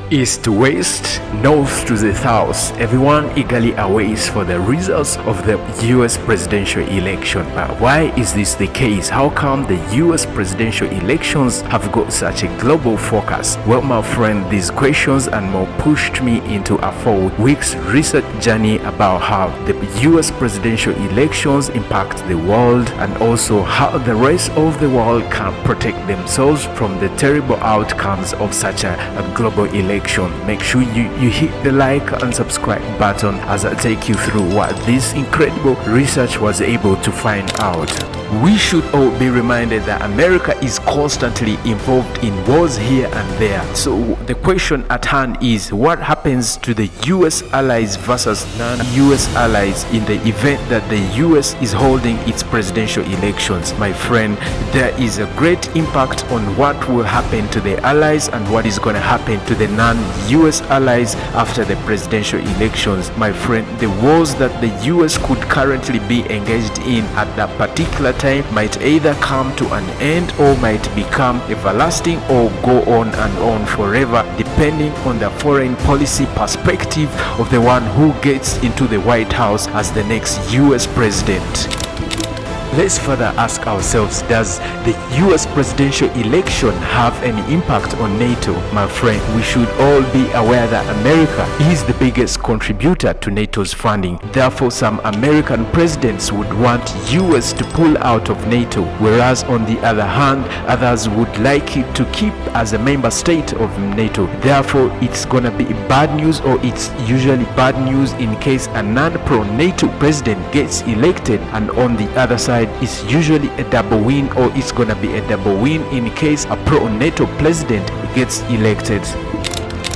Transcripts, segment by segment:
East to west, north to the south, everyone eagerly awaits for the results of the US presidential election. But why is this the case? How come the US presidential elections have got such a global focus? Well, my friend, these questions and more pushed me into a 4 weeks research journey about how the US presidential elections impact the world and also how the rest of the world can protect themselves from the terrible outcomes of such a global election. Make sure you hit the like and subscribe button as I take you through what this incredible research was able to find out. We should all be reminded that America is constantly involved in wars here and there. So the question at hand is, what happens to the US allies versus non-US allies in the event that the US is holding its presidential elections? My friend, there is a great impact on what will happen to the allies and what is going to happen to the non-US allies after the presidential elections. My friend, the wars that the US could currently be engaged in at that particular time might either come to an end or might become everlasting or go on and on forever, depending on the foreign policy perspective of the one who gets into the White House as the next US president. Let's further ask ourselves, does the US presidential election have any impact on NATO? My friend, we should all be aware that America is the biggest contributor to NATO's funding. Therefore, some American presidents would want US to pull out of NATO, whereas on the other hand, others would like it to keep as a member state of NATO. Therefore, it's gonna be bad news, or it's usually bad news in case a non-pro-NATO president gets elected, and on the other side, it's usually a double win, or it's gonna be a double win in case a pro-NATO president gets elected.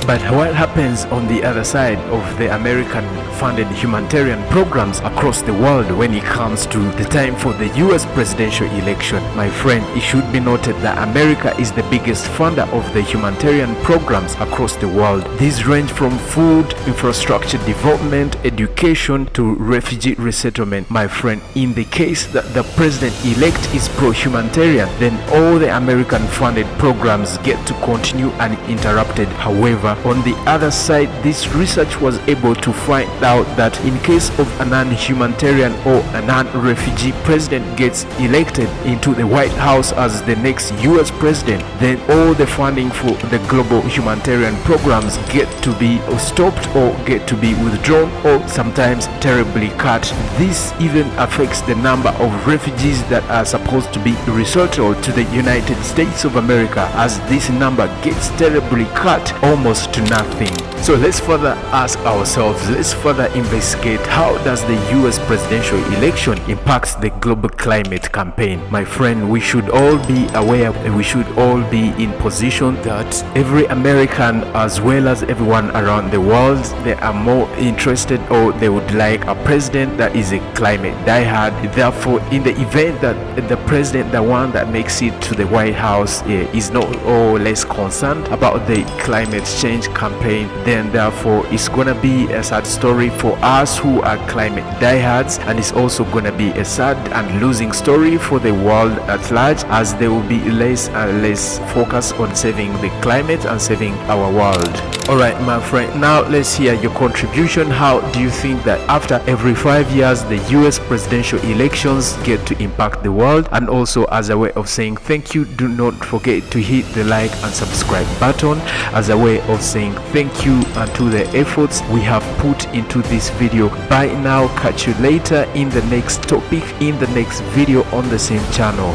But what happens on the other side of the American-funded humanitarian programs across the world when it comes to the time for the US presidential election? My friend, it should be noted that America is the biggest funder of the humanitarian programs across the world. These range from food, infrastructure development, education to refugee resettlement. My friend, in the case that the president-elect is pro-humanitarian, then all the American-funded programs get to continue uninterrupted. However, on the other side, this research was able to find out that in case of a non-humanitarian or a non-refugee president gets elected into the White House as the next US president, then all the funding for the global humanitarian programs get to be stopped or get to be withdrawn or sometimes terribly cut. This even affects the number of refugees that are supposed to be resettled to the United States of America, as this number gets terribly cut almost to nothing. So let's further ask ourselves, let's further investigate, how does the US presidential election impact the global climate campaign? My friend, we should all be aware, we should all be in position that every American as well as everyone around the world, they are more interested, or they would like a president that is a climate diehard. Therefore, in the event that the president, the one that makes it to the White House, is not or less concerned about the climate change campaign, then therefore it's gonna be a sad story for us who are climate diehards, and it's also gonna be a sad and losing story for the world at large, as there will be less and less focus on saving the climate and saving our world. Alright, my friend, now let's hear your contribution. How do you think that after every 5 years the US presidential elections get to impact the world? And also, as a way of saying thank you, do not forget to hit the like and subscribe button as a way of saying thank you to the efforts we have put into this video. Bye now, catch you later in the next topic, in the next video on the same channel.